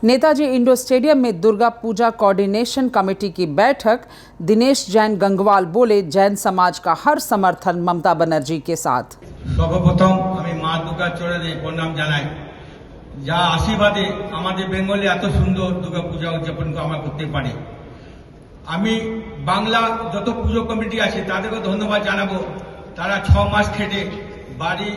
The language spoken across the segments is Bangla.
नेताजी इंडोर स्टेडियम में दुर्गा पूजा कोऑर्डिनेशन कमेटी की बैठक। दिनेश जैन गंगवाल बोले, जैन समाज का हर समर्थन ममता बनर्जी के साथ। सर्वप्रथम আমি মা দুর্গা চরণে প্রণাম জানাই। যা আশীর্বাদে আমাদের বেঙ্গলে এত সুন্দর দুর্গা পূজা উদযাপন আমরা করতে পারি। আমি বাংলা যত পুজো কমিটি আছে তাদেরকে ধন্যবাদ জানাবো। তারা 6 মাস খেটে বাড়ি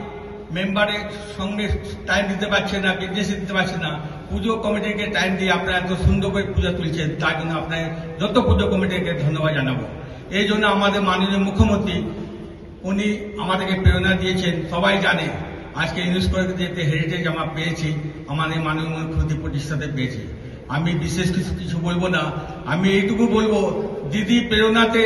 মেম্বারের সঙ্গে টাইম দিতে পারছে না, বিদেশে দিতে পারছে না, পুজো কমিটিকে টাইম দিয়ে আপনারা এত সুন্দর করে পুজো তুলছেন, তার জন্য আপনার যত পুজো কমিটিকে ধন্যবাদ জানাবো। এই জন্য আমাদের মাননীয় মুখ্যমন্ত্রী উনি আমাদেরকে প্রেরণা দিয়েছেন। সবাই জানে আজকে ইউনেস্কো যেতে হেরিটেজ আমরা পেয়েছি, আমাদের মাননীয় মুখ্যমন্ত্রী প্রতিষ্ঠাতে পেয়েছি। আমি বিশেষ কিছু বলবো না, আমি এইটুকু বলবো দিদি প্রেরণাতে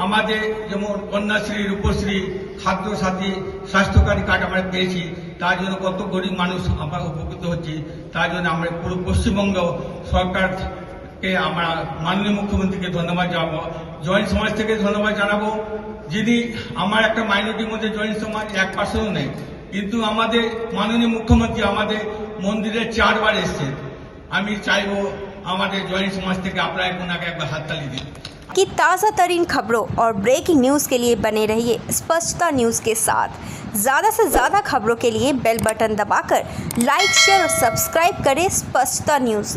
আমাদের যেমন কন্যাশ্রী, রূপশ্রী, খাদ্য সাথী, স্বাস্থ্যকারী কার্ড আমরা পেয়েছি, তার জন্য কত গরিব মানুষ আমরা উপকৃত হচ্ছি। তার জন্য আমরা পুরো পশ্চিমবঙ্গ সরকারকে আমরা মাননীয় মুখ্যমন্ত্রীকে ধন্যবাদ জানাবো। জৈন সমাজ থেকে ধন্যবাদ জানাবো, যিনি আমার একটা মাইনরিটির মধ্যে জৈন সমাজ 1% নেই, কিন্তু আমাদের মাননীয় মুখ্যমন্ত্রী আমাদের মন্দিরে 4 বার এসেছেন। আমি চাইবো আমাদের জৈন সমাজ থেকে আপনারা ওনাকে একবার হাততালি দিন। की ताज़ा तरीन खबरों और ब्रेकिंग न्यूज़ के लिए बने रहिए स्पष्टता न्यूज़ के साथ। ज़्यादा से ज़्यादा खबरों के लिए बेल बटन दबाकर लाइक, शेयर और सब्सक्राइब करें स्पष्टता न्यूज़।